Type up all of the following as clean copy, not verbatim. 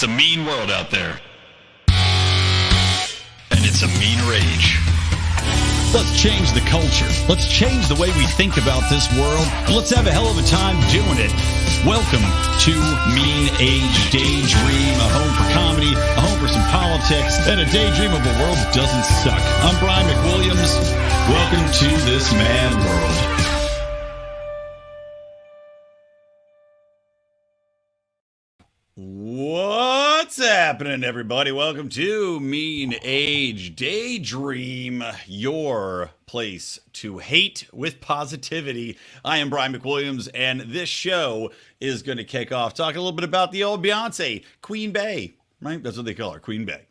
It's a mean world out there. And it's a mean rage. Let's change the culture. Let's change the way we think about this world. And let's have a hell of a time doing it. Welcome to Mean Age Daydream, a home for comedy, a home for some politics, and a daydream of a world that doesn't suck. I'm Brian McWilliams. Welcome to this mad world. What's happening, everybody? Welcome to Mean Age Daydream, your place to hate with positivity. I am Brian McWilliams, and this show is going to kick off talking a little bit about the old Beyonce, Queen Bey, right? That's what they call her, Queen Bey.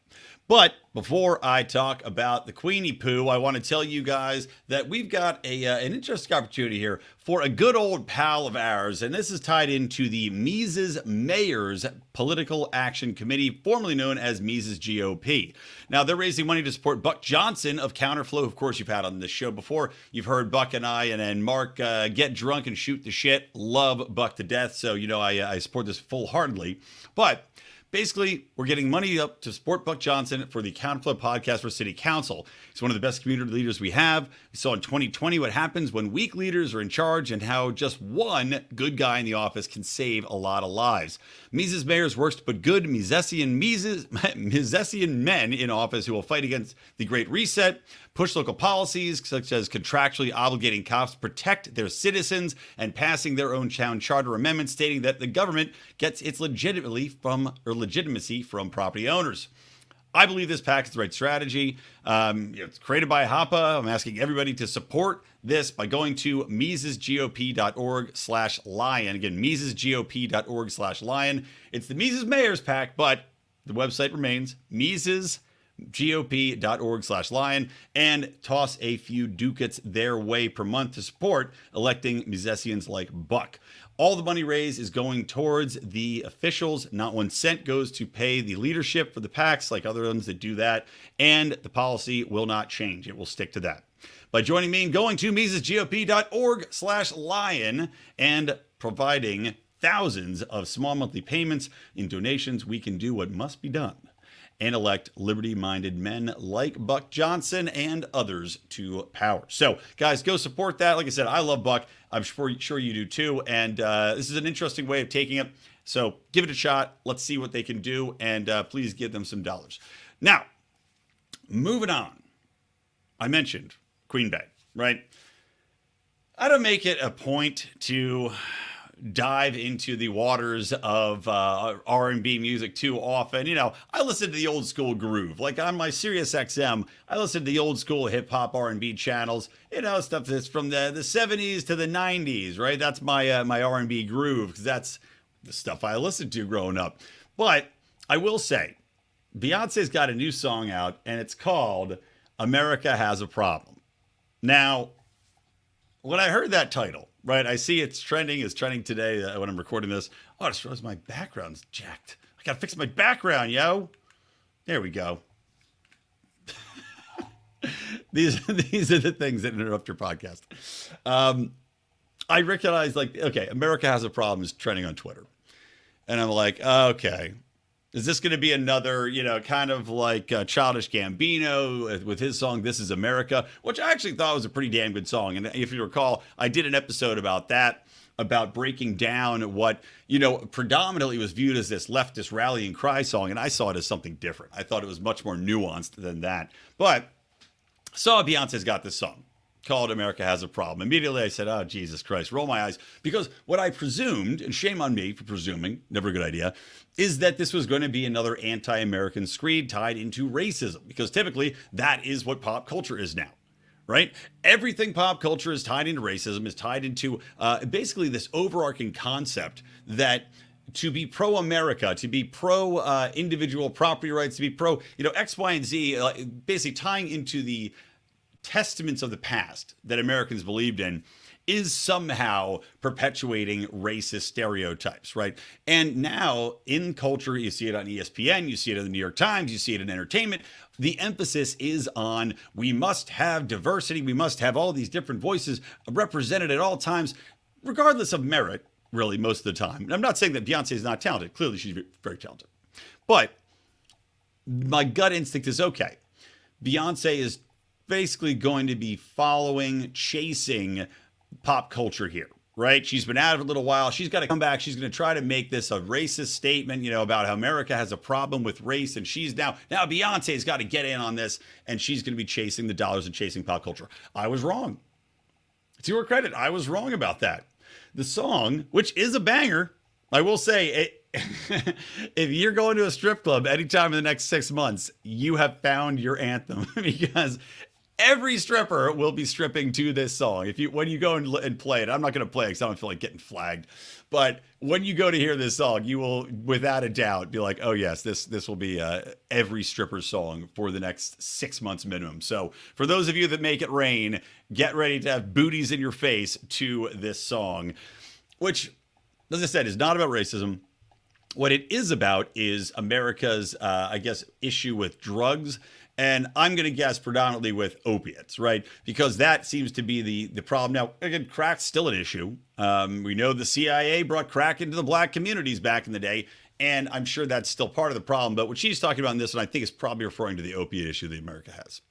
But before I talk about the Queenie Poo, I want to tell you guys that we've got an interesting opportunity here for a good old pal of ours, and this is tied into the Mises Mayor's Political Action Committee, formerly known as Mises GOP. Now, they're raising money to support Buck Johnson of Counterflow. Of course, you've had on this show before. You've heard Buck and I and Mark get drunk and shoot the shit. Love Buck to death, so you know I support this full-heartedly. But basically, we're getting money up to support Buck Johnson for the Counterflow Podcast for City Council. He's one of the best community leaders we have. We saw in 2020 what happens when weak leaders are in charge and how just one good guy in the office can save a lot of lives. Mises Mayors works to put good Misesian men in office who will fight against the Great Reset, push local policies such as contractually obligating cops to protect their citizens, and passing their own town charter amendments stating that the government gets its legitimacy from property owners. I believe this PAC is the right strategy. It's created by HAPA. I'm asking everybody to support this by going to misesgop.org/lion. Again, misesgop.org/lion. It's the Mises Mayor's PAC, but the website remains misesgop.org/lion, and toss a few ducats their way per month to support electing Misesians like Buck. All the money raised is going towards the officials. Not 1 cent goes to pay the leadership for the PACs like other ones that do that. And the policy will not change. It will stick to that. By joining me and going to misesgop.org/lion and providing thousands of small monthly payments in donations, we can do what must be done and elect liberty-minded men like Buck Johnson and others to power. So, guys, go support that. Like I said, I love Buck. I'm sure you do too. And this is an interesting way of taking it. So give it a shot. Let's see what they can do. And please give them some dollars. Now, moving on. I mentioned Queen Bey, right? I don't make it a point to dive into the waters of R&B music too often. You know, I listen to the old school groove. Like on my Sirius XM, I listen to the old school hip hop R&B channels. You know, stuff that's from the 70s to the 90s, right? That's my my R&B groove, because that's the stuff I listened to growing up. But I will say, Beyonce's got a new song out, and it's called America Has a Problem. Now, when I heard that title, right, I see it's trending today when I'm recording this. Oh, it just realized my background's jacked. I gotta fix my background, yo. There we go. These are the things that interrupt your podcast. I recognize, like, okay, America Has a Problem is trending on Twitter. And I'm like, okay, is this going to be another, you know, kind of like Childish Gambino with his song, This Is America, which I actually thought was a pretty damn good song. And if you recall, I did an episode about that, about breaking down what, you know, predominantly was viewed as this leftist rallying cry song. And I saw it as something different. I thought it was much more nuanced than that. But saw Beyonce's got this song called America Has a Problem. Immediately I said, oh, Jesus Christ, roll my eyes. Because what I presumed, and shame on me for presuming, never a good idea, is that this was going to be another anti-American screed tied into racism. Because typically that is what pop culture is now, right? Everything pop culture is tied into racism, is tied into basically this overarching concept that to be pro-America, to be pro-individual property rights, to be pro, you know, X, Y, and Z, basically tying into the testaments of the past that Americans believed in, is somehow perpetuating racist stereotypes, right? And now in culture, you see it on ESPN, you see it in the New York Times, you see it in entertainment. The emphasis is on, we must have diversity, we must have all these different voices represented at all times, regardless of merit, really, most of the time. And I'm not saying that Beyonce is not talented. Clearly, she's very talented. But my gut instinct is okay. Beyonce is basically going to be chasing pop culture here, right? She's been out of it a little while. She's got to come back. She's going to try to make this a racist statement, about how America has a problem with race. And she's now Beyonce's got to get in on this, and she's going to be chasing the dollars and chasing pop culture. I was wrong. To her credit, I was wrong about that. The song, which is a banger, I will say, if you're going to a strip club anytime in the next 6 months, you have found your anthem because every stripper will be stripping to this song. When you go and play it, I'm not going to play it because I don't feel like getting flagged. But when you go to hear this song, you will, without a doubt, be like, "Oh yes, this will be every stripper's song for the next 6 months minimum." So for those of you that make it rain, get ready to have booties in your face to this song, which, as I said, is not about racism. What it is about is America's, issue with drugs. And I'm going to guess predominantly with opiates, right? Because that seems to be the problem. Now, again, crack's still an issue. We know the CIA brought crack into the black communities back in the day. And I'm sure that's still part of the problem. But what she's talking about in this one, I think, is probably referring to the opiate issue that America has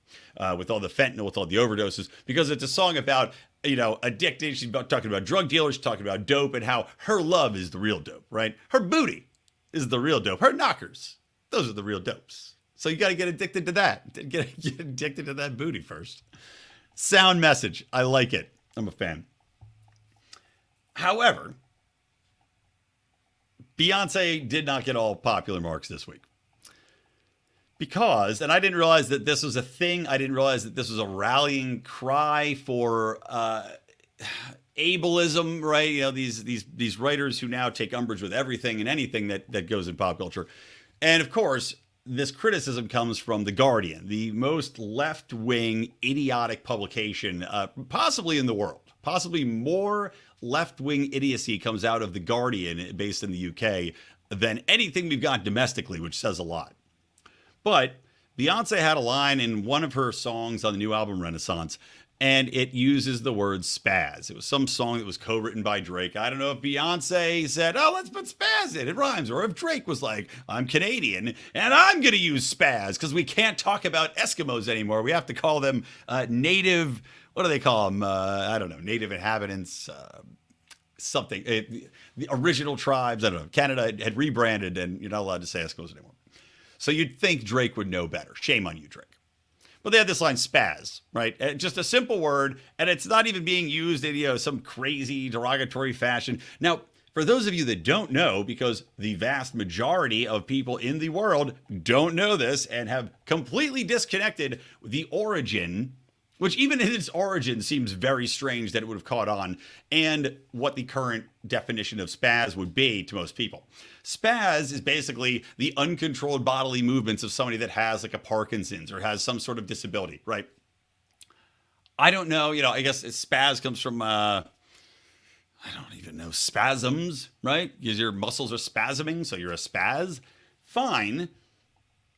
with all the fentanyl, with all the overdoses, because it's a song about, addicted. She's talking about drug dealers, she's talking about dope, and how her love is the real dope, right? Her booty is the real dope. Her knockers, those are the real dopes. So you got to get addicted to that. Get addicted to that booty first. Sound message. I like it. I'm a fan. However, Beyonce did not get all popular marks this week. Because, and I didn't realize that this was a thing. I didn't realize that this was a rallying cry for ableism, right? These writers who now take umbrage with everything and anything that goes in pop culture. And of course, this criticism comes from The Guardian, the most left-wing, idiotic publication possibly in the world. Possibly more left-wing idiocy comes out of The Guardian, based in the UK, than anything we've got domestically, which says a lot. But Beyonce had a line in one of her songs on the new album Renaissance, and it uses the word spazz. It was some song that was co-written by Drake. I don't know if Beyonce said, "Oh, let's put spazz in, it rhymes," or if Drake was like, "I'm Canadian and I'm going to use spazz because we can't talk about Eskimos anymore. We have to call them native, what do they call them? I don't know, native inhabitants, something, the original tribes." I don't know. Canada had rebranded and you're not allowed to say Eskimos anymore. So you'd think Drake would know better. Shame on you, Drake. But they had this line, spazz, right? And just a simple word, and it's not even being used in some crazy derogatory fashion. Now, for those of you that don't know, because the vast majority of people in the world don't know this and have completely disconnected the origin, which even in its origin seems very strange that it would have caught on, and what the current definition of spazz would be to most people. Spazz is basically the uncontrolled bodily movements of somebody that has like a Parkinson's or has some sort of disability, right? I don't know, I guess spazz comes from, I don't even know, spasms, right? Because your muscles are spasming, so you're a spazz. Fine.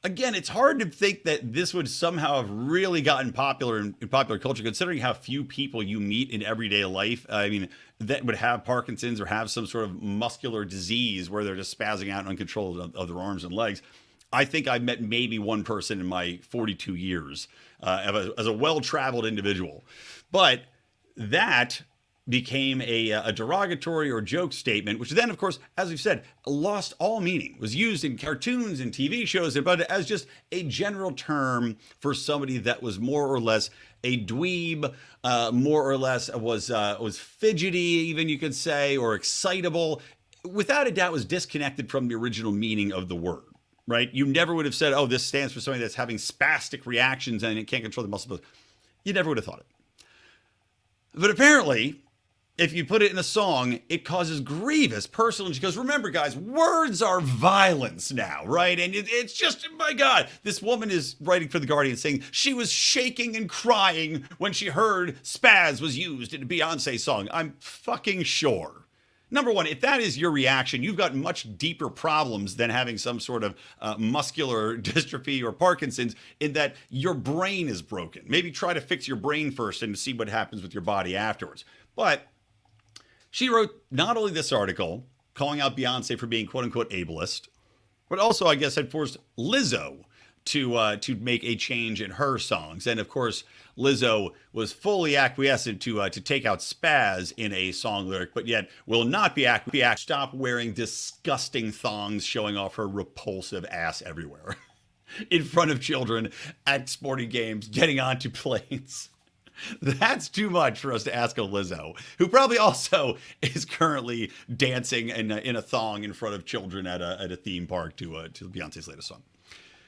Again, it's hard to think that this would somehow have really gotten popular in popular culture, considering how few people you meet in everyday life. I mean, that would have Parkinson's or have some sort of muscular disease where they're just spazzing out uncontrolled of their arms and legs. I think I've met maybe one person in my 42 years as a well-traveled individual. But that became a derogatory or joke statement, which then, of course, as we've said, lost all meaning, was used in cartoons and TV shows, but as just a general term for somebody that was more or less a dweeb, more or less was fidgety, even you could say, or excitable. Without a doubt, was disconnected from the original meaning of the word, right? You never would have said, "Oh, this stands for somebody that's having spastic reactions and it can't control the muscles." You never would have thought it. But apparently, if you put it in a song, it causes grievous personal injury. Because remember, guys, words are violence now, right? And it's just, my God, this woman is writing for The Guardian saying she was shaking and crying when she heard spazz was used in a Beyonce song. I'm fucking sure. Number one, if that is your reaction, you've got much deeper problems than having some sort of muscular dystrophy or Parkinson's, in that your brain is broken. Maybe try to fix your brain first and see what happens with your body afterwards. But she wrote not only this article calling out Beyonce for being quote unquote ableist, but also I guess had forced Lizzo to make a change in her songs. And of course, Lizzo was fully acquiescent to take out Spazz in a song lyric, but yet will not be stop wearing disgusting thongs showing off her repulsive ass everywhere in front of children at sporting games, getting onto planes. That's too much for us to ask of Lizzo, who probably also is currently dancing in a thong in front of children at a theme park to Beyonce's latest song.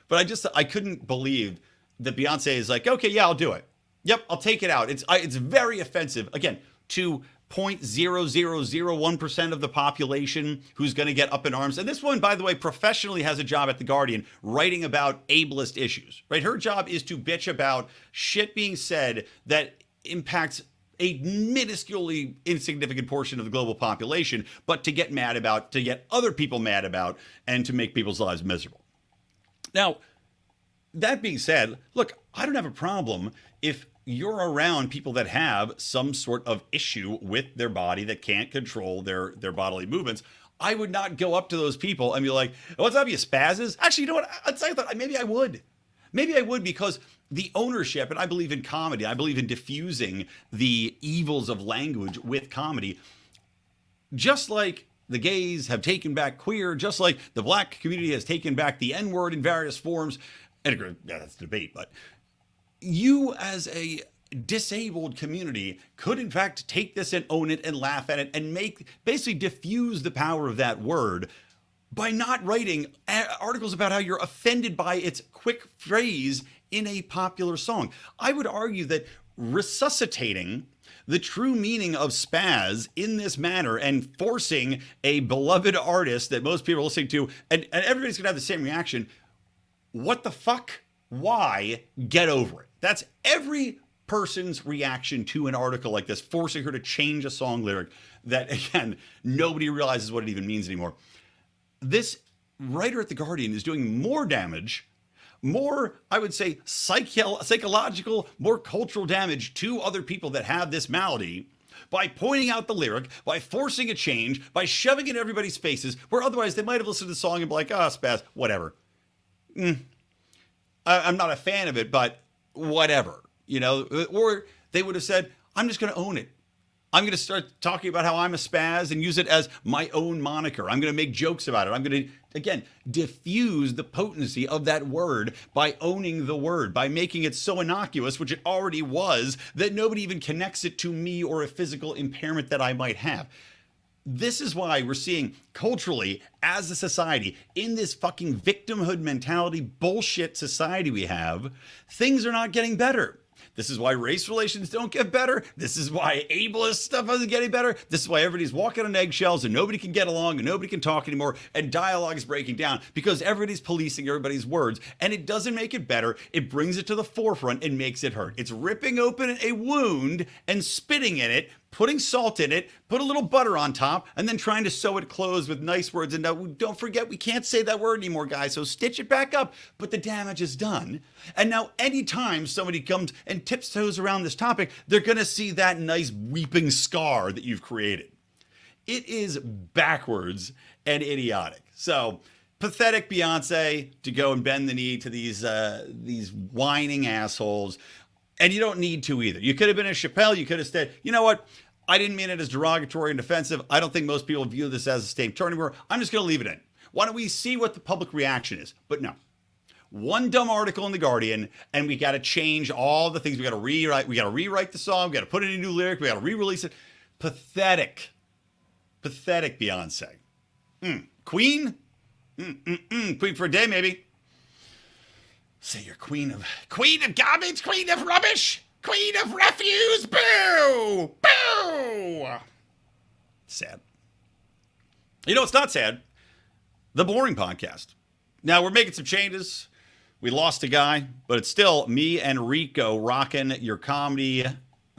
But I couldn't believe that Beyonce is like, okay, yeah, I'll do it. Yep, I'll take it out. It's very offensive, again, to 0.0001% of the population who's going to get up in arms. And this woman, by the way, professionally has a job at The Guardian writing about ableist issues, right? Her job is to bitch about shit being said that impacts a minusculely insignificant portion of the global population, but to get mad about, to get other people mad about, and to make people's lives miserable. Now, that being said, look, I don't have a problem if you're around people that have some sort of issue with their body that can't control their bodily movements. I would not go up to those people and be like, what's up, you spazzes? Actually, you know what? I thought maybe I would. Maybe I would, because the ownership, and I believe in comedy, I believe in diffusing the evils of language with comedy. Just like the gays have taken back queer, just like the black community has taken back the N-word in various forms. And that's debate, but you as a disabled community could in fact take this and own it and laugh at it and basically diffuse the power of that word by not writing articles about how you're offended by its quick phrase in a popular song. I would argue that resuscitating the true meaning of spazz in this manner and forcing a beloved artist that most people are listening to, and everybody's gonna have the same reaction. What the fuck? Why? Get over it. That's every person's reaction to an article like this, forcing her to change a song lyric that, again, nobody realizes what it even means anymore. This writer at The Guardian is doing more damage, more, I would say, psychological, more cultural damage to other people that have this malady by pointing out the lyric, by forcing a change, by shoving it in everybody's faces, where otherwise they might have listened to the song and be like, ah, spazz, whatever. I'm not a fan of it, but whatever, you know, or they would have said, I'm just going to own it. I'm going to start talking about how I'm a spazz and use it as my own moniker. I'm going to make jokes about it. I'm going to, again, diffuse the potency of that word by owning the word, by making it so innocuous, which it already was, that nobody even connects it to me or a physical impairment that I might have. This is why we're seeing culturally, as a society, in this fucking victimhood mentality bullshit society we have, things are not getting better. This is why race relations don't get better. This is why ableist stuff isn't getting better. This is why everybody's walking on eggshells and nobody can get along and nobody can talk anymore and dialogue is breaking down because everybody's policing everybody's words, and it doesn't make it better. It brings it to the forefront and makes it hurt. It's ripping open a wound and spitting in it, putting salt in it, put a little butter on top, and then trying to sew it closed with nice words. And now, don't forget, we can't say that word anymore, guys, so stitch it back up. But the damage is done. And now anytime somebody comes and tiptoes around this topic, they're going to see that nice weeping scar that you've created. It is backwards and idiotic. So, pathetic Beyonce to go and bend the knee to these whining assholes. And you don't need to either. You could have been a Chappelle. You could have said, you know what? I didn't mean it as derogatory and offensive. I don't think most people view this as a state turning war. I'm just going to leave it in. Why don't we see what the public reaction is? But no. One dumb article in The Guardian, and we got to change all the things. We got to rewrite. We got to rewrite the song. We got to put in a new lyric. We got to re-release it. Pathetic. Pathetic Beyonce. Queen? Queen for a day, maybe. Say you're queen of garbage, queen of rubbish, queen of refuse. Boo! Boo! Sad. You know, it's not sad. The Boring Podcast. Now, we're making some changes. We lost a guy, but it's still me and Rico rocking your comedy.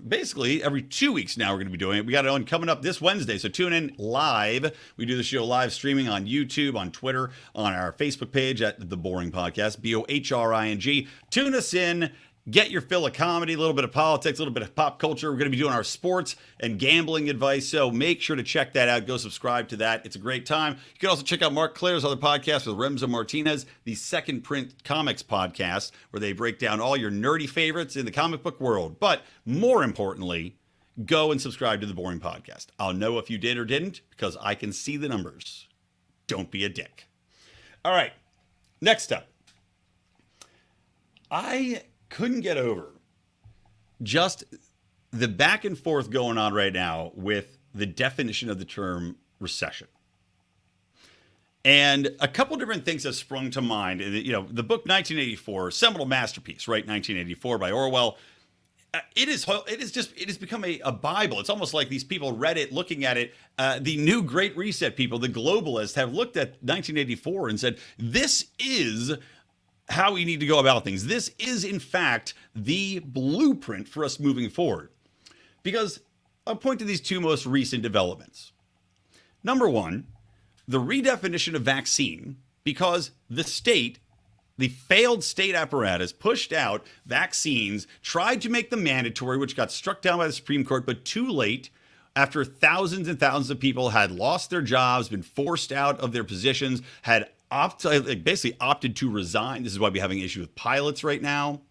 Basically, every 2 weeks now we're going to be doing it. We got it on coming up this Wednesday, so tune in live. We do the show live streaming on YouTube, on Twitter, on our Facebook page at The Boring Podcast, BOHRING. Tune us in get your fill of comedy, a little bit of politics, a little bit of pop culture. We're going to be doing our sports and gambling advice, so make sure to check that out. Go subscribe to that. It's a great time. You can also check out Mark Claire's other podcast with Remzo Martinez, the Second Print Comics podcast, where they break down all your nerdy favorites in the comic book world. But more importantly, go and subscribe to The Boring Podcast. I'll know if you did or didn't because I can see the numbers. Don't be a dick. All right, next up. I couldn't get over just the back and forth going on right now with the definition of the term recession. And a couple different things have sprung to mind. You know, the book 1984, seminal masterpiece, right? 1984 by Orwell. It has become a Bible. It's almost like these people read it, looking at it. The new Great Reset people, the globalists, have looked at 1984 and said, this is how we need to go about things. This is, in fact, the blueprint for us moving forward. Because I'll point to these two most recent developments. Number one, the redefinition of vaccine, because the state, the failed state apparatus, pushed out vaccines, tried to make them mandatory, which got struck down by the Supreme Court, but too late, after thousands and thousands of people had lost their jobs, been forced out of their positions, had basically opted to resign. This is why we're having an issue with pilots right now.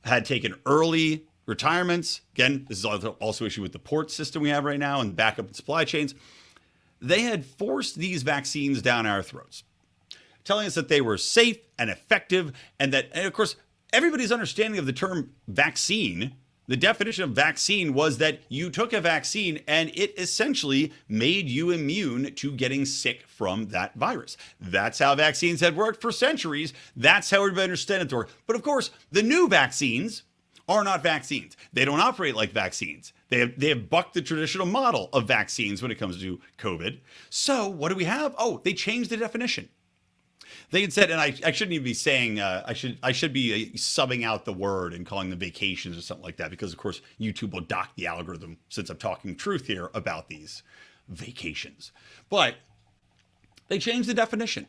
Had taken early retirements. Again, this is also an issue with the port system we have right now and backup and supply chains. They had forced these vaccines down our throats, telling us that they were safe and effective, and of course, everybody's understanding of the term vaccine. The definition of vaccine was that you took a vaccine and it essentially made you immune to getting sick from that virus. That's how vaccines had worked for centuries. That's how everybody understood it to work. But of course, the new vaccines are not vaccines. They don't operate like vaccines. They have bucked the traditional model of vaccines when it comes to COVID. So what do we have? Oh, they changed the definition. They had said, and I shouldn't even be saying, I should be subbing out the word and calling them vacations or something like that, because of course YouTube will dock the algorithm since I'm talking truth here about these vacations. But they changed the definition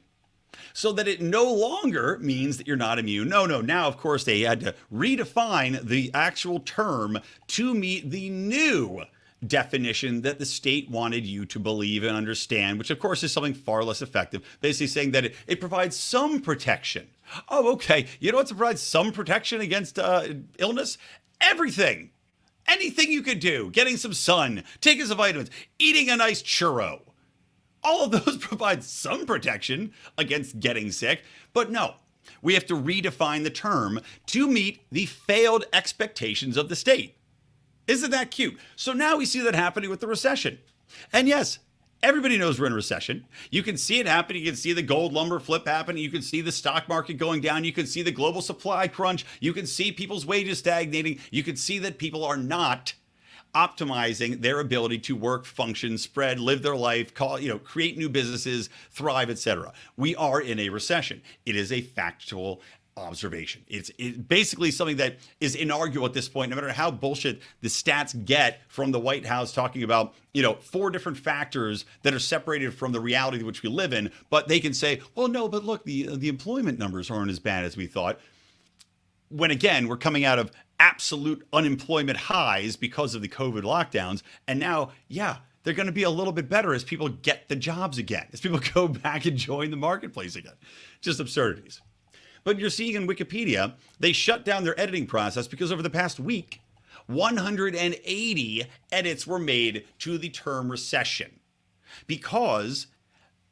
so that it no longer means that you're not immune. No. Now, of course, they had to redefine the actual term to meet the new definition that the state wanted you to believe and understand, which of course is something far less effective, basically saying that it provides some protection. Oh, okay. You know what provides some protection against illness? Everything. Anything you could do. Getting some sun, taking some vitamins, eating a nice churro. All of those provide some protection against getting sick. But no, we have to redefine the term to meet the failed expectations of the state. Isn't that cute? So now we see that happening with the recession. And yes, everybody knows we're in a recession. You can see it happening. You can see the gold lumber flip happening. You can see the stock market going down. You can see the global supply crunch. You can see people's wages stagnating. You can see that people are not optimizing their ability to work, function, spread, live their life, create new businesses, thrive, etc. We are in a recession. It is a factual observation. It's basically something that is inarguable at this point, no matter how bullshit the stats get from the White House talking about, 4 different factors that are separated from the reality which we live in. But they can say, well, no, but look, the employment numbers aren't as bad as we thought. When again, we're coming out of absolute unemployment highs because of the COVID lockdowns. And now, they're going to be a little bit better as people get the jobs again, as people go back and join the marketplace again. Just absurdities. But you're seeing in Wikipedia, they shut down their editing process because over the past week, 180 edits were made to the term recession. Because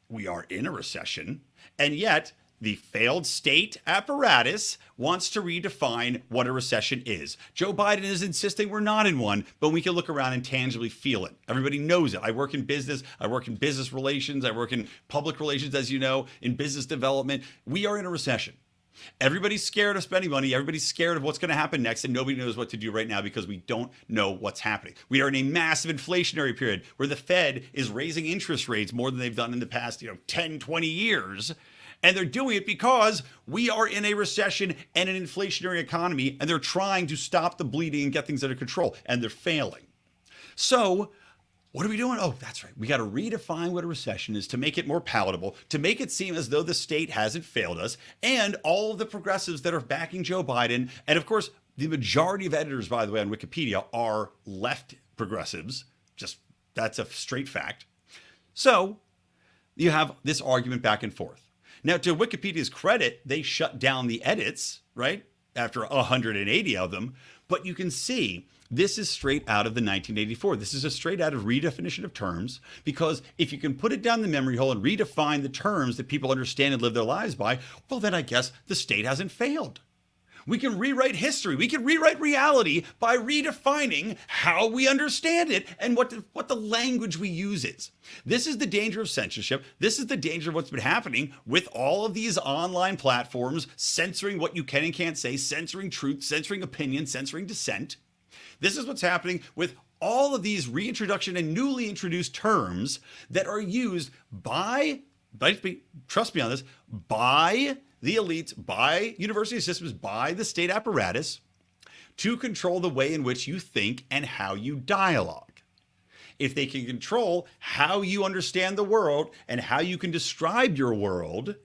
we are in a recession, and yet the failed state apparatus wants to redefine what a recession is. Joe Biden is insisting we're not in one, but we can look around and tangibly feel it. Everybody knows it. I work in business. I work in business relations. I work in public relations, as you know, in business development. We are in a recession. Everybody's scared of spending money. Everybody's scared of what's going to happen next, and nobody knows what to do right now because we don't know what's happening. We are in a massive inflationary period where the Fed is raising interest rates more than they've done in the past, 10, 20 years. And they're doing it because we are in a recession and an inflationary economy, and they're trying to stop the bleeding and get things under control, and they're failing. So what are we doing? Oh, that's right. We got to redefine what a recession is to make it more palatable, to make it seem as though the state hasn't failed us, and all of the progressives that are backing Joe Biden, and of course, The majority of editors, by the way, on Wikipedia are left progressives. Just that's a straight fact. So you have this argument back and forth. Now, to Wikipedia's credit, they shut down the edits, right? After 180 of them. But you can see this is straight out of the 1984. This is a straight out of redefinition of terms, because if you can put it down the memory hole and redefine the terms that people understand and live their lives by, well, then I guess the state hasn't failed. We can rewrite history. We can rewrite reality by redefining how we understand it and what the language we use is. This is the danger of censorship. This is the danger of what's been happening with all of these online platforms, censoring what you can and can't say, censoring truth, censoring opinion, censoring dissent. This is what's happening with all of these reintroduction and newly introduced terms that are used by trust me on this, by the elites, by university systems, by the state apparatus to control the way in which you think and how you dialogue. If they can control how you understand the world and how you can describe your world,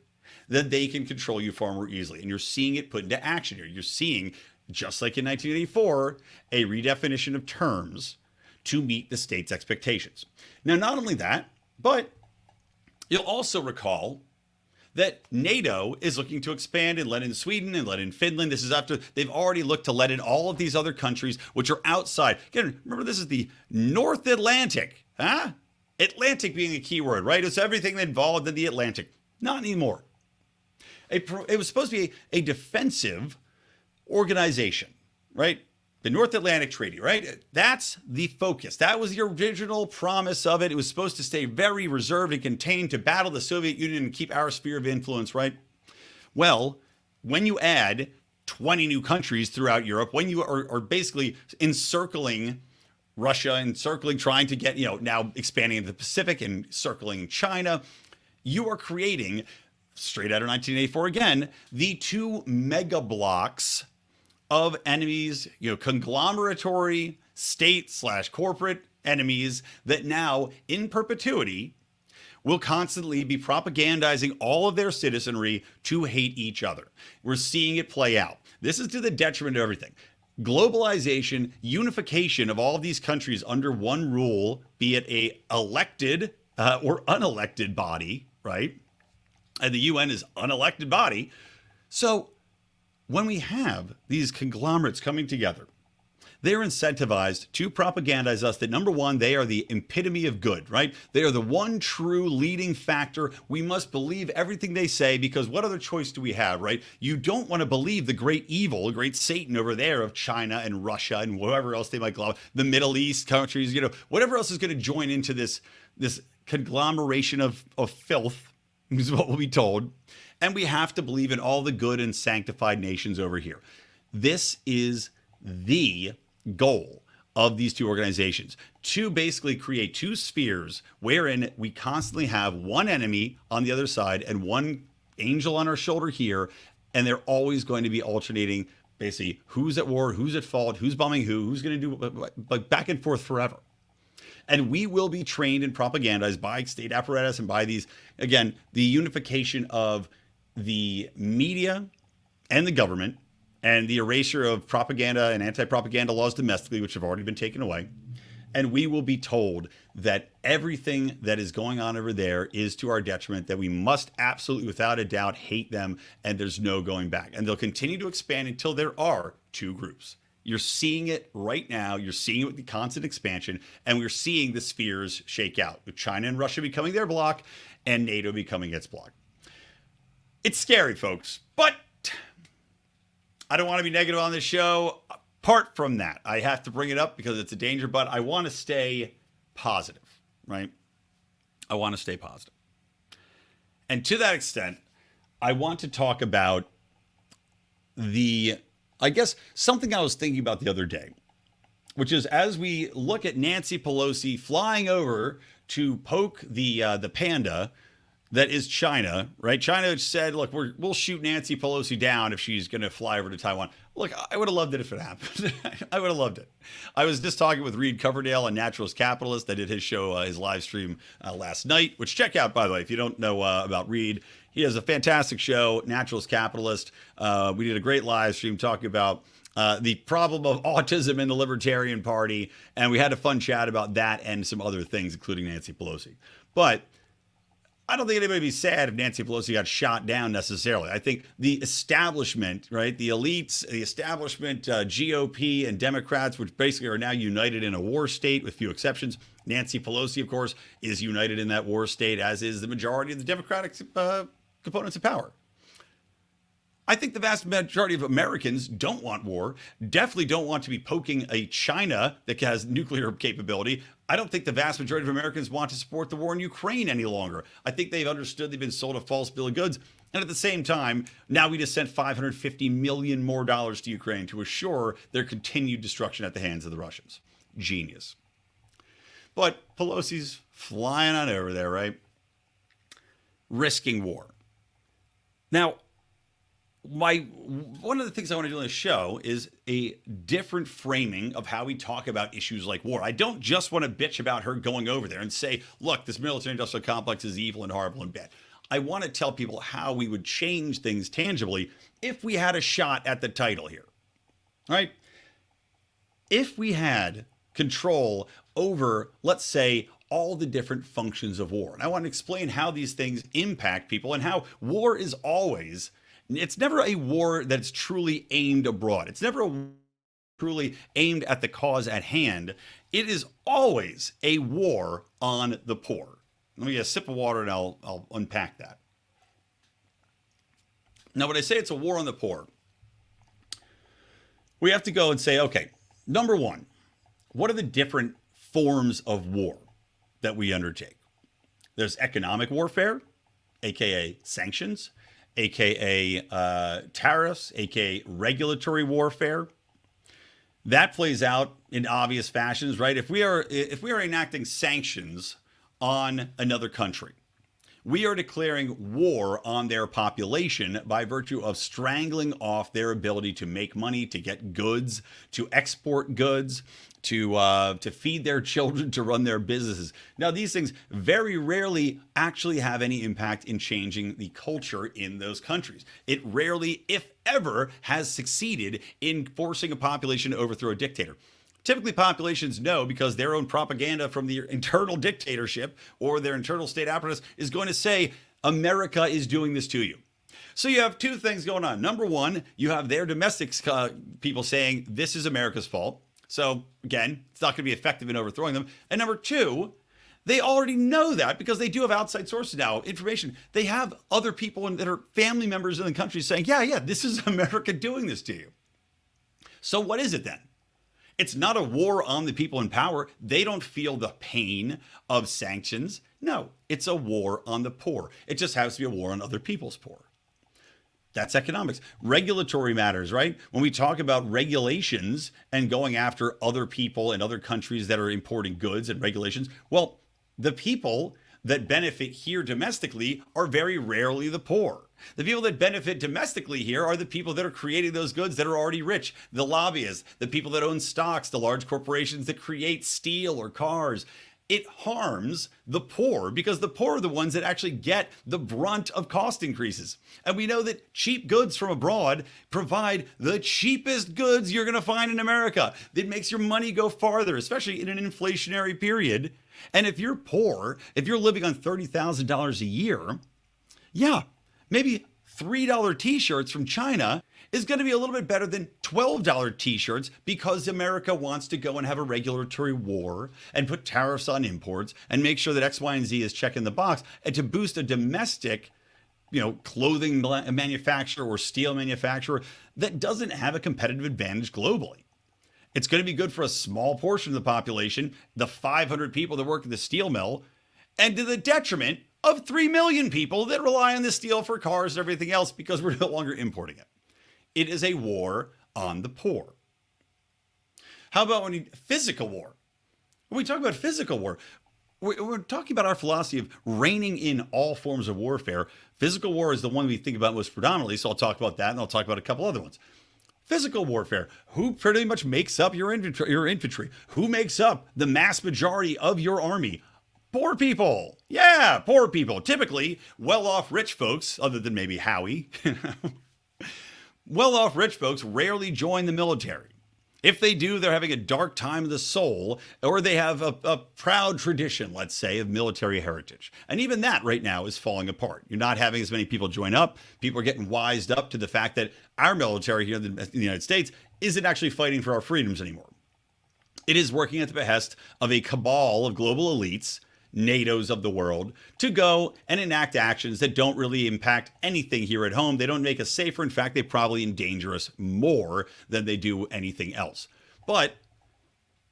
then they can control you far more easily. And you're seeing it put into action here. You're seeing, just like in 1984, a redefinition of terms to meet the state's expectations. Now, not only that, but you'll also recall that NATO is looking to expand and let in Sweden and let in Finland. This is after they've already looked to let in all of these other countries, which are outside. Again, remember, this is the North Atlantic, huh? Atlantic being a key word, right? It's everything involved in the Atlantic. Not anymore. It was supposed to be a defensive organization, right? The North Atlantic Treaty, right? That's the focus. That was the original promise of it. It was supposed to stay very reserved and contained to battle the Soviet Union and keep our sphere of influence, right? Well, when you add 20 new countries throughout Europe, when you are basically encircling Russia, encircling, trying to get, now expanding into the Pacific and circling China, you are creating, straight out of 1984 again, the two mega blocks of enemies, conglomeratory state/corporate enemies that now in perpetuity will constantly be propagandizing all of their citizenry to hate each other. We're seeing it play out. This is to the detriment of everything. Globalization, unification of all of these countries under one rule, be it a elected or unelected body, right? And the UN is unelected body. So when we have these conglomerates coming together, they're incentivized to propagandize us that, number one, they are the epitome of good, right? They are the one true leading factor. We must believe everything they say, because what other choice do we have, right? You don't want to believe the great evil, the great Satan over there of China and Russia and whatever else they might call it, the Middle East countries, whatever else is going to join into this conglomeration of filth, is what we'll be told. And we have to believe in all the good and sanctified nations over here. This is the goal of these two organizations, to basically create two spheres wherein we constantly have one enemy on the other side and one angel on our shoulder here. And they're always going to be alternating, basically, who's at war, who's at fault, who's bombing who's going to do, like back and forth forever. And we will be trained and propagandized by state apparatus and by these, again, the unification of the media and the government, and the erasure of propaganda and anti-propaganda laws domestically, which have already been taken away. And we will be told that everything that is going on over there is to our detriment, that we must absolutely, without a doubt, hate them, and there's no going back. And they'll continue to expand until there are two groups. You're seeing it right now. You're seeing it with the constant expansion, and we're seeing the spheres shake out, with China and Russia becoming their block and NATO becoming its block. It's scary, folks, but I don't want to be negative on this show. Apart from that, I have to bring it up because it's a danger, but I want to stay positive, right? I want to stay positive. And to that extent, I want to talk about something I was thinking about the other day, which is, as we look at Nancy Pelosi flying over to poke the panda that is China, right? China said, look, we'll shoot Nancy Pelosi down if she's going to fly over to Taiwan. Look, I would have loved it if it happened. I would have loved it. I was just talking with Reed Coverdale on Naturalist Capitalist. I did his show, his live stream last night, which check out, by the way, if you don't know about Reed. He has a fantastic show, Naturalist Capitalist. We did a great live stream talking about the problem of autism in the Libertarian Party, and we had a fun chat about that and some other things, including Nancy Pelosi. But I don't think anybody would be sad if Nancy Pelosi got shot down necessarily. I think the establishment, right, the elites, the establishment, GOP and Democrats, which basically are now united in a war state with few exceptions. Nancy Pelosi, of course, is united in that war state, as is the majority of the Democratic components of power. I think the vast majority of Americans don't want war, definitely don't want to be poking a China that has nuclear capability. I don't think the vast majority of Americans want to support the war in Ukraine any longer. I think they've understood they've been sold a false bill of goods. And at the same time, now we just sent $550 million more to Ukraine to assure their continued destruction at the hands of the Russians. Genius. But Pelosi's flying on over there, right? Risking war. Now, one of the things I want to do on the show is a different framing of how we talk about issues like war. I don't just want to bitch about her going over there and say, look, this military-industrial complex is evil and horrible and bad. I want to tell people how we would change things tangibly if we had a shot at the title here. All right? If we had control over, let's say, all the different functions of war. And I want to explain how these things impact people and how war is always... It's never a war that's truly aimed abroad. It's never a truly aimed at the cause at hand. It is always a war on the poor. Let me get a sip of water and I'll unpack that. Now, when I say it's a war on the poor, we have to go and say, okay, number one, what are the different forms of war that we undertake? There's economic warfare, aka sanctions, aka tariffs, aka regulatory warfare. That plays out in obvious fashions, right? If we are enacting sanctions on another country, we are declaring war on their population by virtue of strangling off their ability to make money, to get goods, to export goods, to feed their children, to run their businesses. Now, these things very rarely actually have any impact in changing the culture in those countries. It rarely, if ever, has succeeded in forcing a population to overthrow a dictator. Typically, populations know because their own propaganda from the internal dictatorship or their internal state apparatus is going to say, America is doing this to you. So you have two things going on. Number one, you have their domestic people saying, this is America's fault. So again, it's not going to be effective in overthrowing them. And number two, they already know that because they do have outside sources now, information. They have other people that are family members in the country saying, yeah, this is America doing this to you. So what is it then? It's not a war on the people in power. They don't feel the pain of sanctions. No, it's a war on the poor. It just has to be a war on other people's poor. That's economics. Regulatory matters, right? When we talk about regulations and going after other people and other countries that are importing goods and regulations, well, the people that benefit here domestically are very rarely the poor. The people that benefit domestically here are the people that are creating those goods that are already rich, the lobbyists, the people that own stocks, the large corporations that create steel or cars. It harms the poor because the poor are the ones that actually get the brunt of cost increases. And we know that cheap goods from abroad provide the cheapest goods you're going to find in America. It makes your money go farther, especially in an inflationary period. And if you're poor, if you're living on $30,000 a year, yeah, maybe $3 t-shirts from China is going to be a little bit better than $12 t-shirts because America wants to go and have a regulatory war and put tariffs on imports and make sure that X, Y, and Z is checking the box and to boost a domestic, clothing manufacturer or steel manufacturer that doesn't have a competitive advantage globally. It's going to be good for a small portion of the population, the 500 people that work at the steel mill, and to the detriment of 3 million people that rely on the steel for cars and everything else because we're no longer importing it. It is a war on the poor. How about physical war? When we talk about physical war, we're talking about our philosophy of reining in all forms of warfare. Physical war is the one we think about most predominantly, so I'll talk about that and I'll talk about a couple other ones. Physical warfare, who pretty much makes up your infantry? Who makes up the mass majority of your army? Poor people. Yeah, poor people. Typically well-off rich folks, other than maybe Howie. Well-off rich folks rarely join the military. If they do, they're having a dark time of the soul, or they have a proud tradition, let's say, of military heritage. And even that right now is falling apart. You're not having as many people join up. People are getting wised up to the fact that our military here in the United States isn't actually fighting for our freedoms anymore. It is working at the behest of a cabal of global elites, NATOs of the world, to go and enact actions that don't really impact anything here at home. They don't make us safer. In fact, they probably endanger us more than they do anything else. But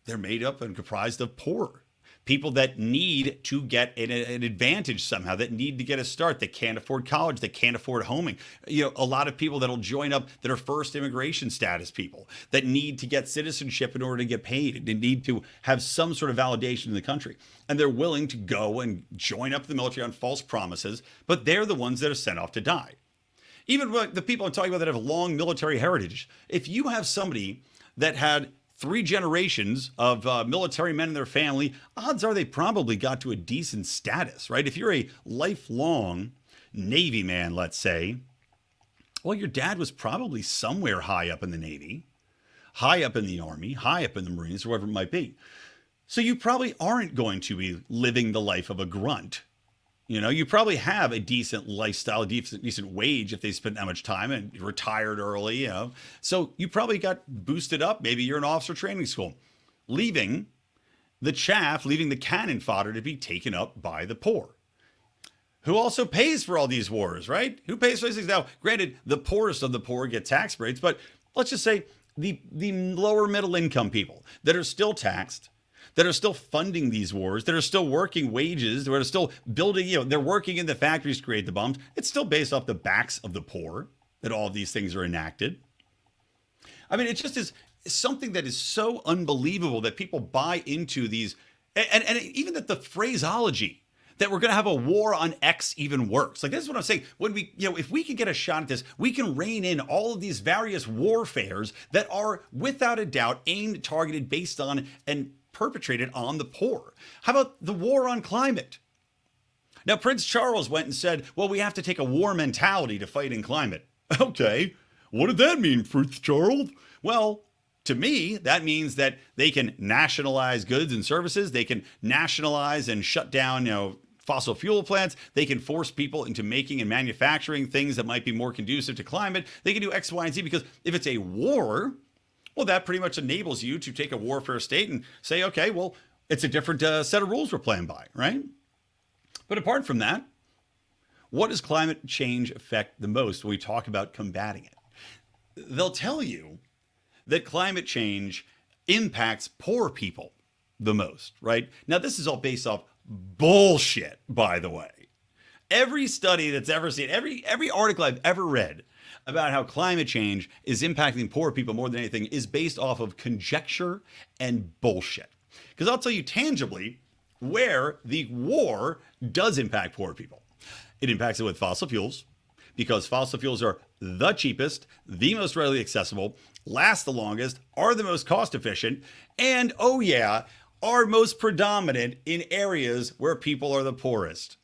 they're made up and comprised of poor people that need to get an advantage somehow, that need to get a start, that can't afford college, that can't afford homing. A lot of people that'll join up that are first immigration status people that need to get citizenship in order to get paid. They need to have some sort of validation in the country. And they're willing to go and join up the military on false promises, but they're the ones that are sent off to die. Even the people I'm talking about that have long military heritage, if you have somebody that had 3 generations of military men in their family, odds are they probably got to a decent status, right? If you're a lifelong Navy man, let's say, well, your dad was probably somewhere high up in the Navy, high up in the Army, high up in the Marines, or whatever it might be. So you probably aren't going to be living the life of a grunt. You probably have a decent lifestyle, decent wage if they spent that much time and retired early, So you probably got boosted up. Maybe you're in officer training school, leaving the chaff, leaving the cannon fodder to be taken up by the poor. Who also pays for all these wars, right? Who pays for these things? Now, granted, the poorest of the poor get tax breaks, but let's just say the lower middle income people that are still taxed, that are still funding these wars, that are still working wages, that are still building, they're working in the factories to create the bombs. It's still based off the backs of the poor that all of these things are enacted. I mean, it just is something that is so unbelievable that people buy into these, and even that the phraseology that we're going to have a war on X even works. Like, this is what I'm saying. When we, if we can get a shot at this, we can rein in all of these various warfares that are without a doubt aimed, targeted, based on, and perpetrated on the poor. How about the war on climate? Now, Prince Charles went and said, well, we have to take a war mentality to fight in climate. Okay, what did that mean, Prince Charles? Well, to me, that means that they can nationalize goods and services. They can nationalize and shut down, fossil fuel plants. They can force people into making and manufacturing things that might be more conducive to climate. They can do X, Y, and Z, because if it's a war, well, that pretty much enables you to take a warfare state and say, okay, well, it's a different set of rules we're playing by, right? But apart from that, what does climate change affect the most when we talk about combating it? They'll tell you that climate change impacts poor people the most, right? Now, this is all based off bullshit, by the way. Every study that's ever seen, every article I've ever read about how climate change is impacting poor people more than anything is based off of conjecture and bullshit. Because I'll tell you tangibly where the war does impact poor people. It impacts it with fossil fuels, because fossil fuels are the cheapest, the most readily accessible, last the longest, are the most cost efficient, and are most predominant in areas where people are the poorest.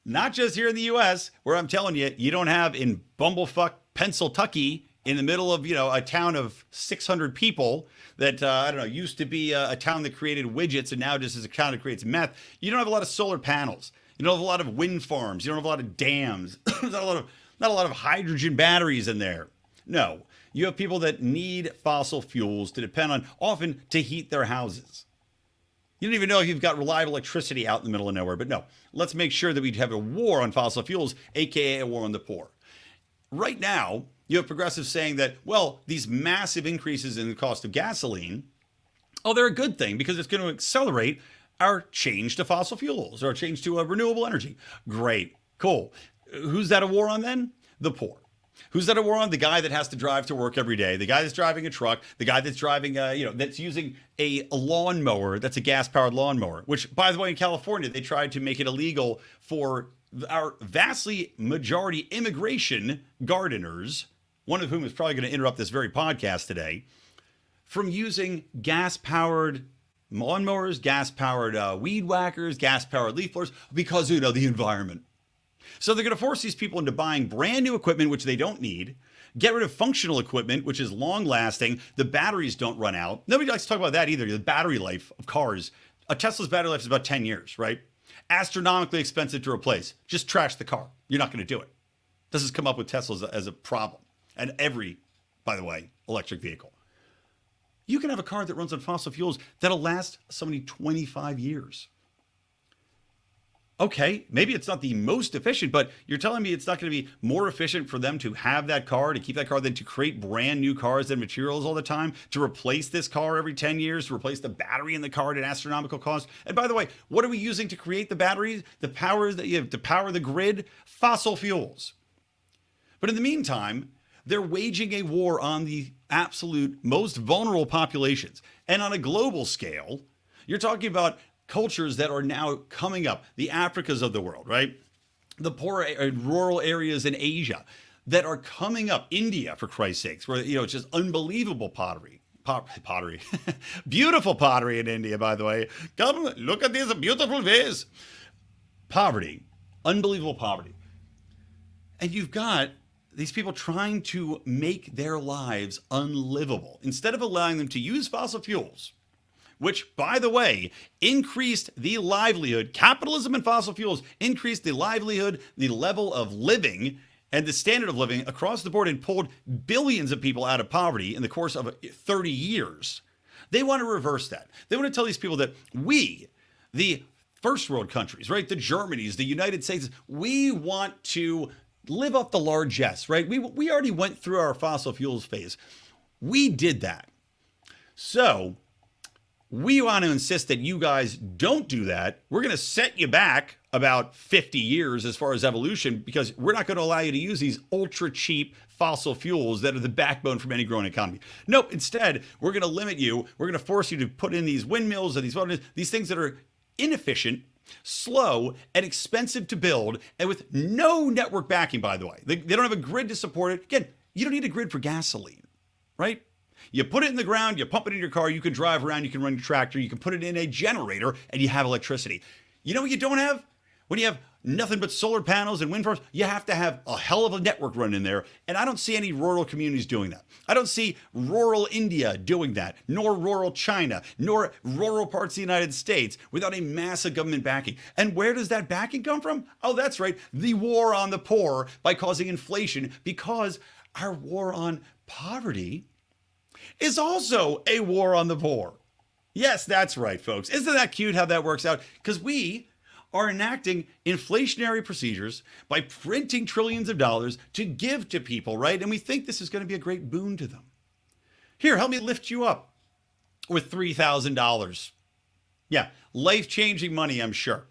Not just here in the U.S., where I'm telling you, you don't have in bumblefuck Pennsylvania, in the middle of, a town of 600 people that, used to be a town that created widgets and now just is a town that creates meth. You don't have a lot of solar panels. You don't have a lot of wind farms. You don't have a lot of dams. not a lot of hydrogen batteries in there. No, you have people that need fossil fuels to depend on, often to heat their houses. You don't even know if you've got reliable electricity out in the middle of nowhere. But no, let's make sure that we have a war on fossil fuels, aka a war on the poor. Right now, you have progressives saying that, well, these massive increases in the cost of gasoline, they're a good thing because it's going to accelerate our change to fossil fuels or change to renewable energy. Great, cool. Who's that a war on then? The poor. Who's that a war on? The guy that has to drive to work every day, the guy that's driving a truck, the guy that's driving, that's using a lawnmower that's a gas-powered lawnmower, which, by the way, in California, they tried to make it illegal for our vastly majority immigration gardeners, one of whom is probably going to interrupt this very podcast today, from using gas-powered lawnmowers, gas-powered weed whackers, gas-powered leaf blowers, because, the environment. So they're going to force these people into buying brand new equipment, which they don't need, get rid of functional equipment, which is long lasting. The batteries don't run out. Nobody likes to talk about that either. The battery life of cars. A Tesla's battery life is about 10 years, right? Astronomically expensive to replace. Just trash the car. You're not going to do it. This has come up with Teslas as a problem. And every, by the way, electric vehicle. You can have a car that runs on fossil fuels that'll last somebody 25 years. Okay, maybe it's not the most efficient, but you're telling me it's not going to be more efficient for them to have that car, to keep that car, than to create brand new cars and materials all the time, to replace this car every 10 years, to replace the battery in the car at an astronomical cost. And by the way, what are we using to create the batteries, the powers that you have to power the grid? Fossil fuels. But in the meantime, they're waging a war on the absolute most vulnerable populations. And on a global scale, you're talking about cultures that are now coming up, the Africas of the world, right? The poor rural areas in Asia that are coming up, India, for Christ's sakes, where, it's just unbelievable pottery. Beautiful pottery in India, by the way. Come look at these beautiful vase. Poverty, unbelievable poverty. And you've got these people trying to make their lives unlivable. Instead of allowing them to use fossil fuels, which, by the way, increased the livelihood. Capitalism and fossil fuels increased the livelihood, the level of living, and the standard of living across the board, and pulled billions of people out of poverty in the course of 30 years. They want to reverse that. They want to tell these people that we, the first world countries, right, the Germanys, the United States, we want to live off the largesse, right? We already went through our fossil fuels phase. We did that. So we want to insist that you guys don't do that. We're going to set you back about 50 years as far as evolution, because we're not going to allow you to use these ultra cheap fossil fuels that are the backbone from any growing economy. Nope. Instead, we're going to limit you. We're going to force you to put in these windmills and these things that are inefficient, slow, and expensive to build, and with no network backing, by the way. They don't have a grid to support it. Again, you don't need a grid for gasoline, right? You put it in the ground, you pump it in your car, you can drive around, you can run your tractor, you can put it in a generator, and you have electricity. You know what you don't have? When you have nothing but solar panels and wind farms, you have to have a hell of a network run in there. And I don't see any rural communities doing that. I don't see rural India doing that, nor rural China, nor rural parts of the United States without a massive government backing. And where does that backing come from? Oh, that's right. The war on the poor by causing inflation, because our war on poverty is also a war on the poor. Yes, that's right, folks. Isn't that cute how that works out? Because we are enacting inflationary procedures by printing trillions of dollars to give to people, right? And we think this is going to be a great boon to them. Here, help me lift you up with $3,000. Yeah, life-changing money, I'm sure.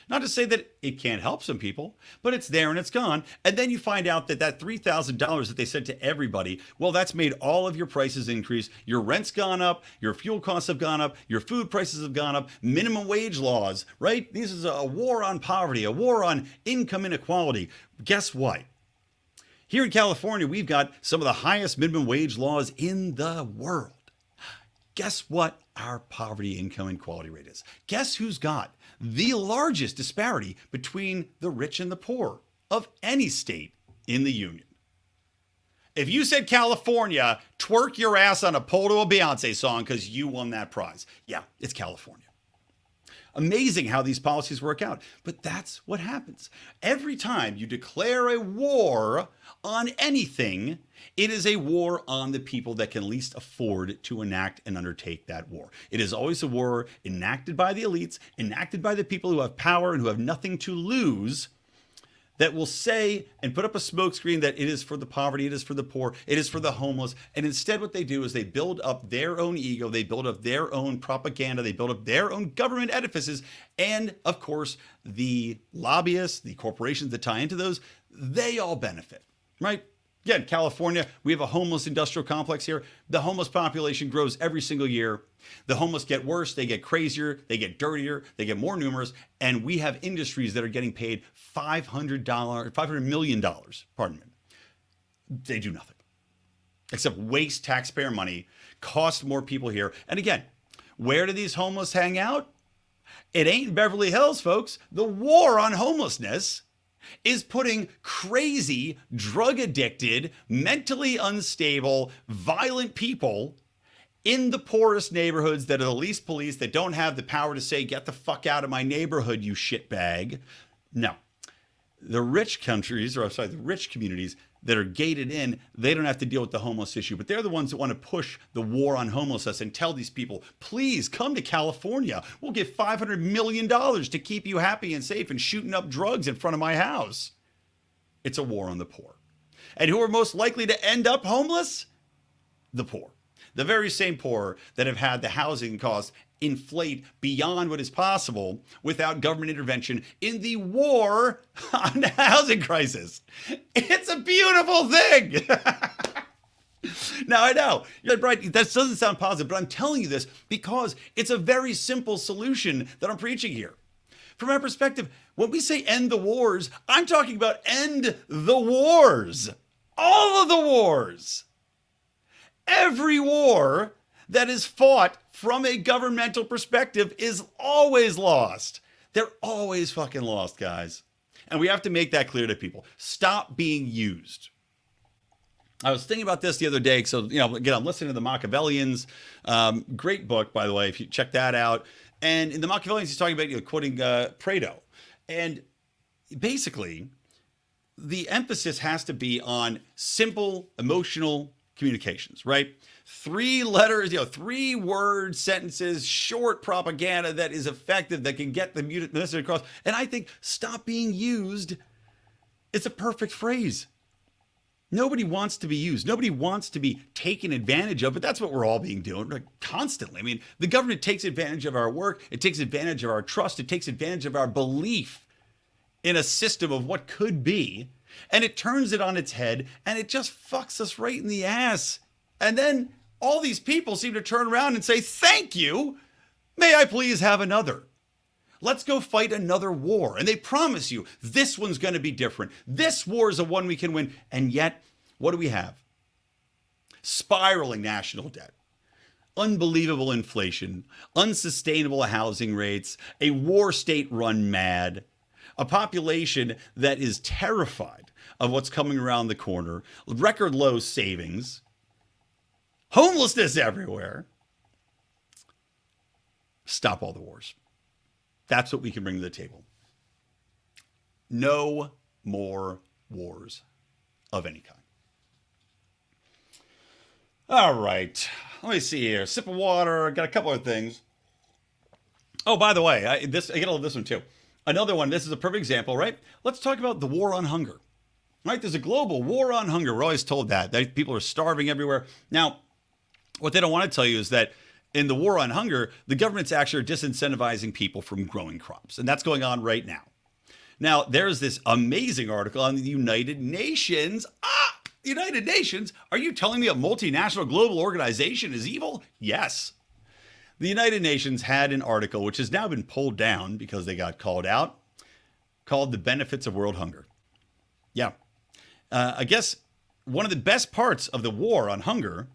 Not to say that it can't help some people, but it's there and it's gone. And then you find out that $3,000 that they sent to everybody, well, that's made all of your prices increase. Your rent's gone up, your fuel costs have gone up, your food prices have gone up, minimum wage laws, right? This is a war on poverty, a war on income inequality. Guess what? Here in California, we've got some of the highest minimum wage laws in the world. Guess what our poverty income inequality rate is? Guess who's got the largest disparity between the rich and the poor of any state in the union? If you said California, twerk your ass on a pole to a Beyonce song because you won that prize. Yeah, it's California. Amazing how these policies work out. But that's what happens. Every time you declare a war on anything, it is a war on the people that can least afford to enact and undertake that war. It is always a war enacted by the elites, enacted by the people who have power and who have nothing to lose, that will say and put up a smokescreen that it is for the poverty, it is for the poor, it is for the homeless. And instead what they do is they build up their own ego, they build up their own propaganda, they build up their own government edifices. And of course, the lobbyists, the corporations that tie into those, they all benefit, right? Again, California, we have a homeless industrial complex here. The homeless population grows every single year. The homeless get worse, they get crazier, they get dirtier, they get more numerous, and we have industries that are getting paid $500 million, pardon me. They do nothing except waste taxpayer money, cost more people here. And again, where do these homeless hang out? It ain't Beverly Hills, folks. The war on homelessness is putting crazy, drug addicted, mentally unstable, violent people in the poorest neighborhoods that are the least policed, that don't have the power to say, get the fuck out of my neighborhood, you shitbag. No. The rich communities that are gated in, they don't have to deal with the homeless issue, but they're the ones that want to push the war on homelessness and tell these people, please come to California. We'll give $500 million to keep you happy and safe and shooting up drugs in front of my house. It's a war on the poor. And who are most likely to end up homeless? The poor. The very same poor that have had the housing costs inflate beyond what is possible without government intervention in the war on the housing crisis. It's a beautiful thing. Now, I know, you're right, that doesn't sound positive, but I'm telling you this because it's a very simple solution that I'm preaching here. From my perspective, when we say end the wars, I'm talking about end the wars. All of the wars. Every war that is fought from a governmental perspective is always lost. They're always fucking lost, guys. And we have to make that clear to people. Stop being used. I was thinking about this the other day. So, again, I'm listening to the Machiavellians. Great book, by the way, if you check that out. And in the Machiavellians, he's talking about, quoting Plato. And basically, the emphasis has to be on simple, emotional communications, right? 3 letters, 3-word sentences, short propaganda that is effective, that can get the message across. And I think stop being used. It's a perfect phrase. Nobody wants to be used. Nobody wants to be taken advantage of, but that's what we're all being doing constantly. I mean, the government takes advantage of our work. It takes advantage of our trust. It takes advantage of our belief in a system of what could be. And it turns it on its head, and it just fucks us right in the ass. And then all these people seem to turn around and say, thank you. May I please have another? Let's go fight another war. And they promise you this one's going to be different. This war is the one we can win. And yet, what do we have? Spiraling national debt, unbelievable inflation, unsustainable housing rates, a war state run mad, a population that is terrified of what's coming around the corner, record low savings, homelessness everywhere. Stop all the wars. That's what we can bring to the table. No more wars of any kind. All right. Let me see here. Sip of water. Got a couple of things. Oh, by the way, I get all of this one too. Another one, this is a perfect example, right? Let's talk about the war on hunger. Right? There's a global war on hunger. We're always told that people are starving everywhere. Now, what they don't want to tell you is that in the war on hunger, the government's actually disincentivizing people from growing crops. And that's going on right now. Now, there's this amazing article on the United Nations. United Nations? Are you telling me a multinational global organization is evil? Yes. The United Nations had an article, which has now been pulled down because they got called out, called The Benefits of World Hunger. Yeah. I guess one of the best parts of the war on hunger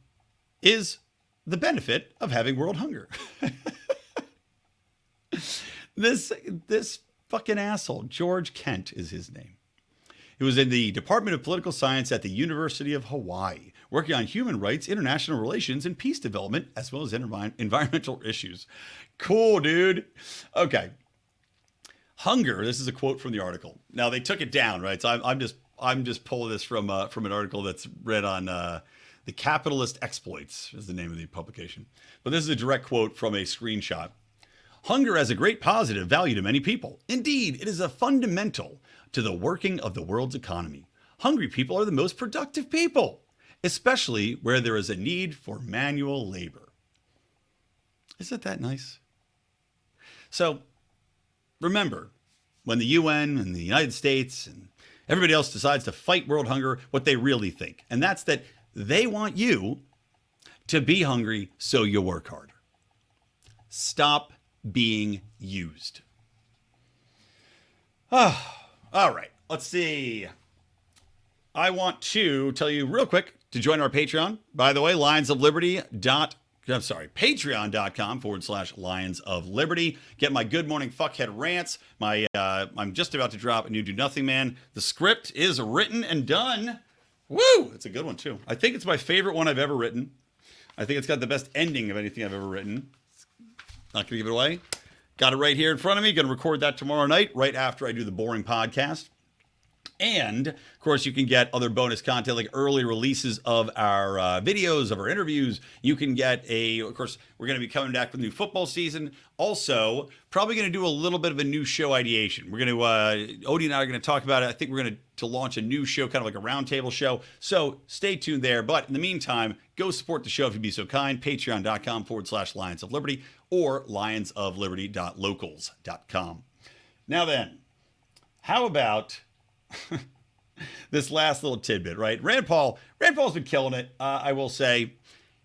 is the benefit of having world hunger. This fucking asshole, George Kent is his name. He was in the Department of Political Science at the University of Hawaii, working on human rights, international relations, and peace development, as well as environmental issues. Cool, dude. Okay. Hunger, this is a quote from the article. Now, they took it down, right? So I'm just pulling this from an article that's read on The Capitalist Exploits is the name of the publication. But this is a direct quote from a screenshot. Hunger has a great positive value to many people. Indeed, it is a fundamental to the working of the world's economy. Hungry people are the most productive people, especially where there is a need for manual labor. Isn't that nice? So remember, when the UN and the United States and everybody else decides to fight world hunger, what they really think. And that's that they want you to be hungry so you work harder. Stop being used. All right, let's see. I want to tell you real quick to join our Patreon. By the way, lionsofliberty.com. I'm sorry, patreon.com/Lions of Liberty. Get my Good Morning Fuckhead rants. I'm just about to drop a new Do Nothing Man. The script is written and done. Woo! It's a good one, too. I think it's my favorite one I've ever written. I think it's got the best ending of anything I've ever written. Not going to give it away. Got it right here in front of me. Going to record that tomorrow night, right after I do the boring podcast. And, of course, you can get other bonus content like early releases of our videos, of our interviews. You can get of course, we're going to be coming back with the new football season. Also, probably going to do a little bit of a new show ideation. We're going to, Odie and I are going to talk about it. I think we're going to launch a new show, kind of like a roundtable show. So stay tuned there. But in the meantime, go support the show if you'd be so kind. Patreon.com/Lions of Liberty or lionsofliberty.locals.com. Now then, how about this last little tidbit, right? Rand Paul's been killing it. I will say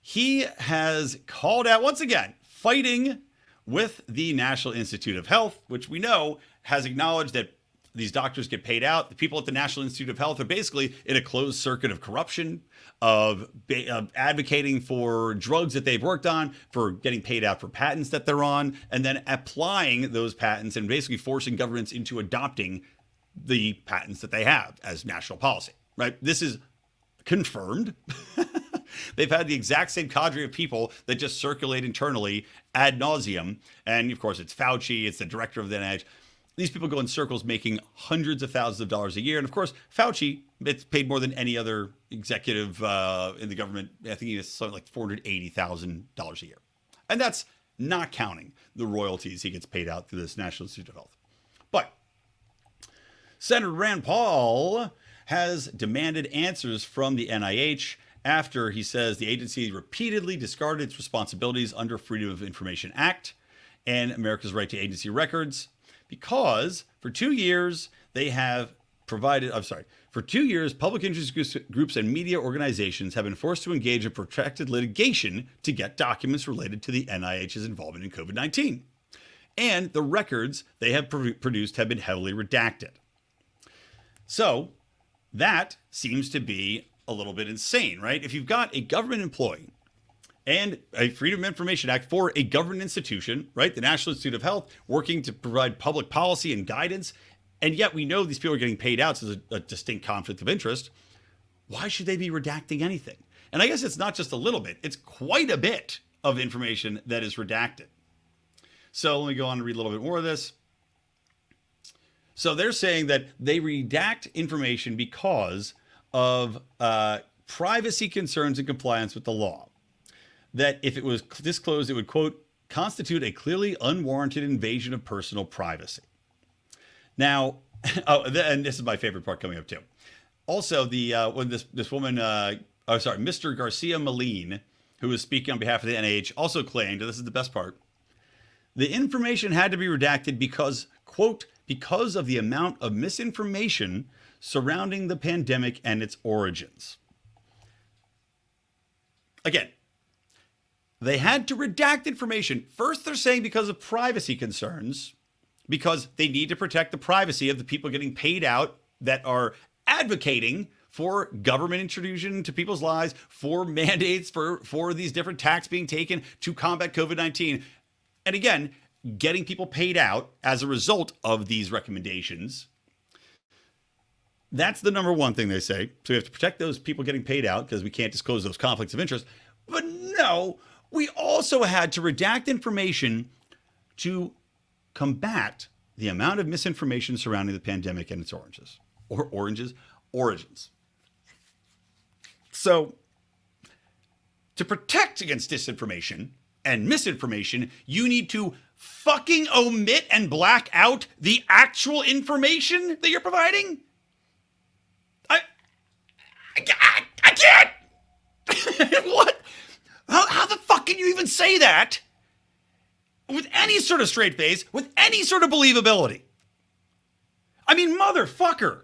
he has called out once again, fighting with the National Institute of Health, which we know has acknowledged that these doctors get paid out. The people at the National Institute of Health are basically in a closed circuit of corruption, of advocating for drugs that they've worked on, for getting paid out for patents that they're on, and then applying those patents and basically forcing governments into adopting the patents that they have as national policy, right? This is confirmed. They've had the exact same cadre of people that just circulate internally ad nauseum. And of course, it's Fauci, it's the director of the NIH. These people go in circles making hundreds of thousands of dollars a year. And of course, Fauci, it's paid more than any other executive in the government. I think he has something like $480,000 a year. And that's not counting the royalties he gets paid out through this National Institute of Health. But Senator Rand Paul has demanded answers from the NIH after he says the agency repeatedly discarded its responsibilities under Freedom of Information Act and America's right to agency records because for 2 years they have provided, for 2 years, public interest groups and media organizations have been forced to engage in protracted litigation to get documents related to the NIH's involvement in COVID-19. And the records they have produced have been heavily redacted. So that seems to be a little bit insane, right? If you've got a government employee and a Freedom of Information Act for a government institution, right? The National Institute of Health working to provide public policy and guidance, and yet we know these people are getting paid out, so there's a distinct conflict of interest. Why should they be redacting anything? And I guess it's not just a little bit, it's quite a bit of information that is redacted. So let me go on and read a little bit more of this. So they're saying that they redact information because of privacy concerns and compliance with the law. That if it was disclosed, it would, quote, constitute a clearly unwarranted invasion of personal privacy. Now, and this is my favorite part coming up too. Also, when this woman, Mr. Garcia Moline, who was speaking on behalf of the NIH, also claimed, and this is the best part, the information had to be redacted because, quote, because of the amount of misinformation surrounding the pandemic and its origins. Again, they had to redact information. First, they're saying because of privacy concerns, because they need to protect the privacy of the people getting paid out that are advocating for government intrusion into people's lives, for mandates, for these different tax being taken to combat COVID-19. And again, getting people paid out as a result of these recommendations. That's the number one thing they say. So we have to protect those people getting paid out because we can't disclose those conflicts of interest. But no, we also had to redact information to combat the amount of misinformation surrounding the pandemic and its origins. So to protect against disinformation and misinformation, you need to fucking omit and black out the actual information that you're providing? I can't! What? How the fuck can you even say that with any sort of straight face, with any sort of believability? I mean, motherfucker.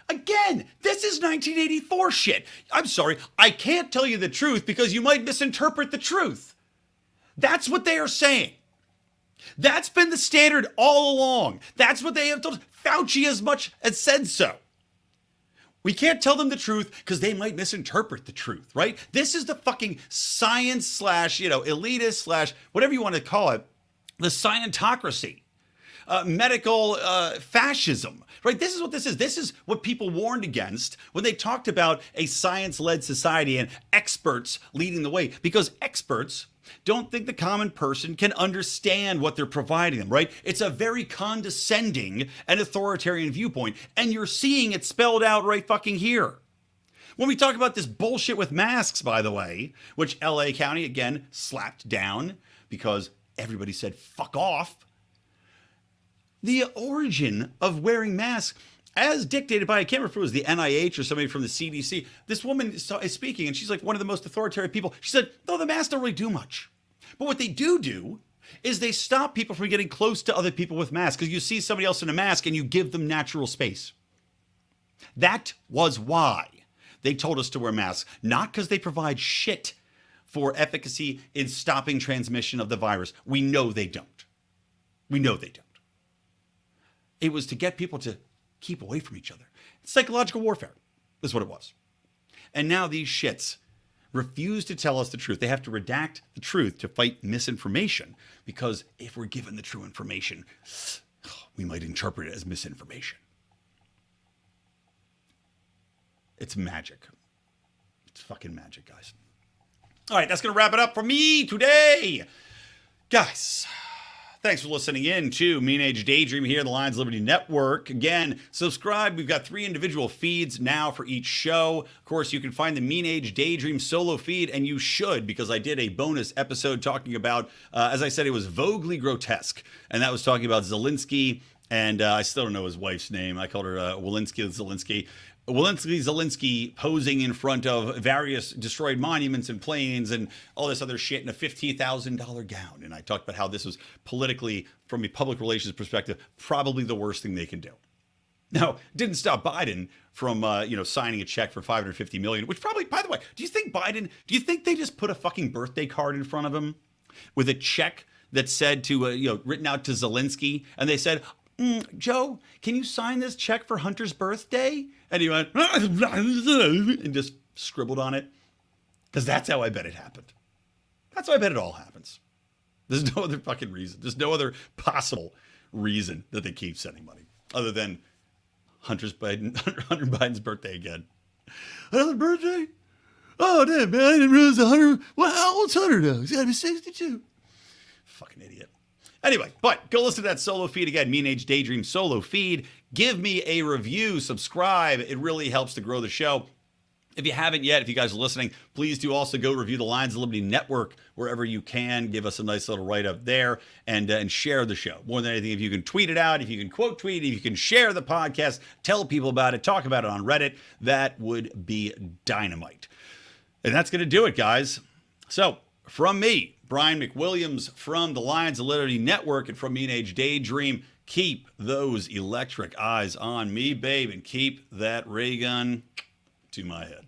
Again, this is 1984 shit. I'm sorry, I can't tell you the truth because you might misinterpret the truth. That's what they are saying. That's been the standard all along. That's what they have told. Fauci as much as said so. We can't tell them the truth because they might misinterpret the truth, right? This is the fucking science slash, elitist slash whatever you want to call it, the scientocracy, medical fascism, right? This is what this is. This is what people warned against when they talked about a science-led society and experts leading the way, because experts don't think the common person can understand what they're providing them, right? It's a very condescending and authoritarian viewpoint, and you're seeing it spelled out right fucking here. When we talk about this bullshit with masks, by the way, which LA County, again, slapped down because everybody said fuck off, the origin of wearing masks, as dictated by, I can't remember if it was the NIH or somebody from the CDC, this woman is speaking, and she's like one of the most authoritarian people. She said, no, the masks don't really do much. But what they do is they stop people from getting close to other people with masks, because you see somebody else in a mask and you give them natural space. That was why they told us to wear masks, not because they provide shit for efficacy in stopping transmission of the virus. We know they don't. We know they don't. It was to get people to keep away from each other. Psychological warfare is what it was. And now these shits refuse to tell us the truth. They have to redact the truth to fight misinformation, because if we're given the true information, we might interpret it as misinformation. It's magic. It's fucking magic, guys. All right, that's going to wrap it up for me today. Guys, thanks for listening in to Mean Age Daydream here on the Lions Liberty Network. Again, subscribe. We've got 3 individual feeds now for each show. Of course, you can find the Mean Age Daydream solo feed, and you should, because I did a bonus episode talking about, as I said, it was vaguely grotesque, and that was talking about Zelensky, and I still don't know his wife's name. I called her Zelensky posing in front of various destroyed monuments and planes and all this other shit in a $15,000 gown. And I talked about how this was politically, from a public relations perspective, probably the worst thing they can do. Now, it didn't stop Biden from, signing a check for $550 million, which probably, by the way, do you think they just put a fucking birthday card in front of him with a check that said written out to Zelensky, and they said, Joe, can you sign this check for Hunter's birthday? And he went, and just scribbled on it. Because that's how I bet it happened. That's how I bet it all happens. There's no other fucking reason. There's no other possible reason that they keep sending money other than Hunter Biden's birthday again. Another birthday? Oh, damn, man. I didn't realize 100. Well, how old's Hunter now? He's got to be 62. Fucking idiot. Anyway, but go listen to that solo feed again, Mean Age Daydream solo feed. Give me a review, subscribe. It really helps to grow the show. If you haven't yet, if you guys are listening, please do also go review the Lions of Liberty Network wherever you can. Give us a nice little write-up there and share the show. More than anything, if you can tweet it out, if you can quote tweet, if you can share the podcast, tell people about it, talk about it on Reddit, that would be dynamite. And that's going to do it, guys. So, from me, Brian McWilliams, from the Lions of Liberty Network and from Mean Age Daydream, keep those electric eyes on me, babe, and keep that ray gun to my head.